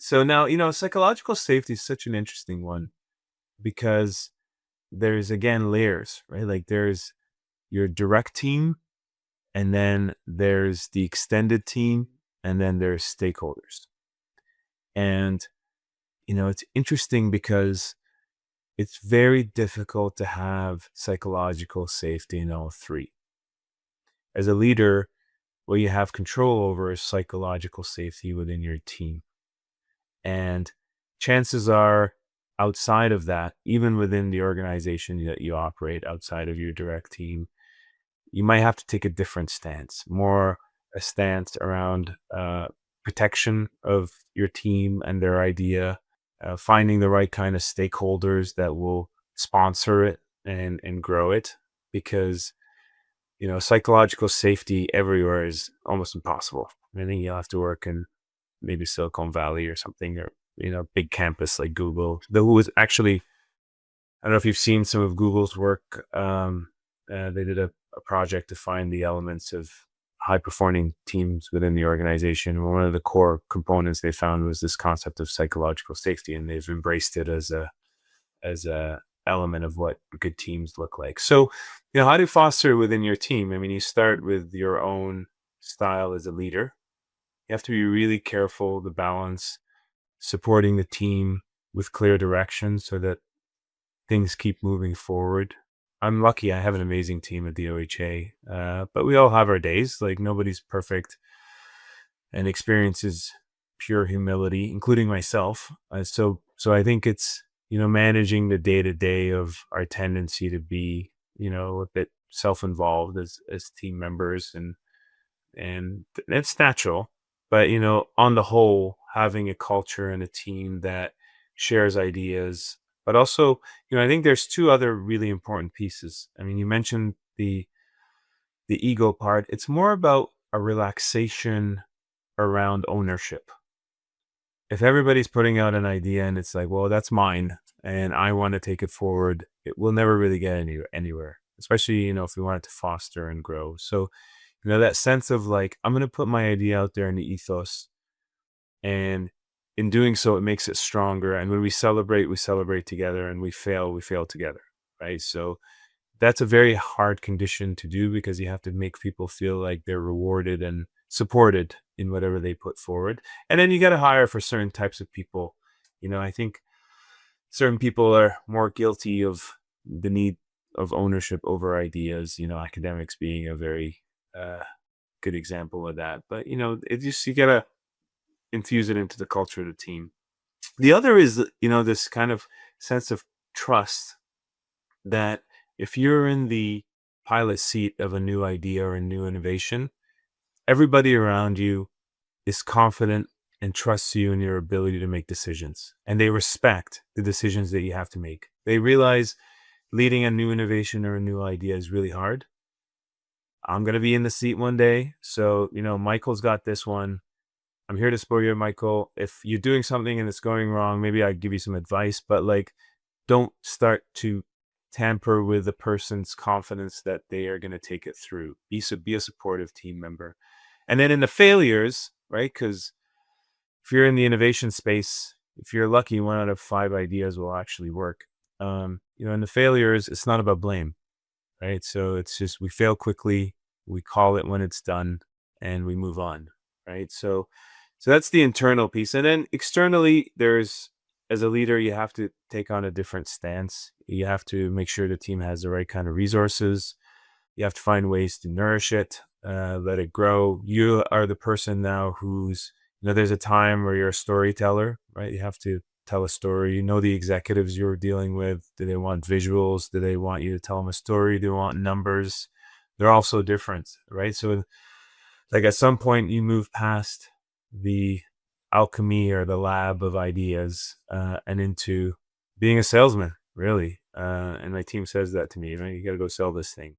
So now, psychological safety is such an interesting one because there's again layers, right? Like there's your direct team, and then there's the extended team, and then there's stakeholders. And, it's interesting because it's very difficult to have psychological safety in all three. As a leader, what you have control over is psychological safety within your team. And chances are, outside of that, even within the organization that you operate outside of your direct team, you might have to take a different stance, more a stance around protection of your team and their idea, finding the right kind of stakeholders that will sponsor it and grow it. Because psychological safety everywhere is almost impossible. I think you'll have to work in maybe Silicon Valley or something, or big campus like Google. The who was actually, I don't know if you've seen some of Google's work. They did a project to find the elements of high performing teams within the organization. One of the core components they found was this concept of psychological safety, and they've embraced it as a element of what good teams look like. So, how do you foster within your team? I mean, you start with your own style as a leader. You have to be really careful to balance supporting the team with clear direction so that things keep moving forward. I'm lucky I have an amazing team at the OHA, but we all have our days. Like nobody's perfect, and experiences pure humility, including myself. So I think it's managing the day to day of our tendency to be a bit self-involved as team members, and it's natural. But on the whole, having a culture and a team that shares ideas, but also I think there's two other really important pieces. I mean, you mentioned the ego part. It's more about a relaxation around ownership. If everybody's putting out an idea and it's like, well, that's mine and I want to take it forward, it will never really get anywhere, especially, if we want it to foster and grow. So, that sense of like, I'm going to put my idea out there in the ethos. And in doing so, it makes it stronger. And when we celebrate together, and we fail together. Right. So that's a very hard condition to do because you have to make people feel like they're rewarded and supported in whatever they put forward. And then you got to hire for certain types of people. I think certain people are more guilty of the need of ownership over ideas, academics being a very good example of that. But, it just, you got to infuse it into the culture of the team. The other is, this kind of sense of trust that if you're in the pilot seat of a new idea or a new innovation, everybody around you is confident and trusts you in your ability to make decisions. And they respect the decisions that you have to make. They realize leading a new innovation or a new idea is really hard. I'm going to be in the seat one day. So, Michael's got this one. I'm here to support you, Michael. If you're doing something and it's going wrong, maybe I give you some advice, but like, don't start to tamper with the person's confidence that they are going to take it through. Be a supportive team member. And then in the failures, right? Because if you're in the innovation space, if you're lucky, 1 out of 5 ideas will actually work. In the failures, it's not about blame, right? So it's just we fail quickly, we call it when it's done, and we move on, right? So that's the internal piece. And then externally, as a leader, you have to take on a different stance. You have to make sure the team has the right kind of resources. You have to find ways to nourish it, let it grow. You are the person now who's, there's a time where you're a storyteller, right? You have to tell a story. The executives you're dealing with. Do they want visuals? Do they want you to tell them a story? Do they want numbers? They're all so different, right? So like at some point you move past the alchemy or the lab of ideas and into being a salesman, really. And my team says that to me, right? You got to go sell this thing.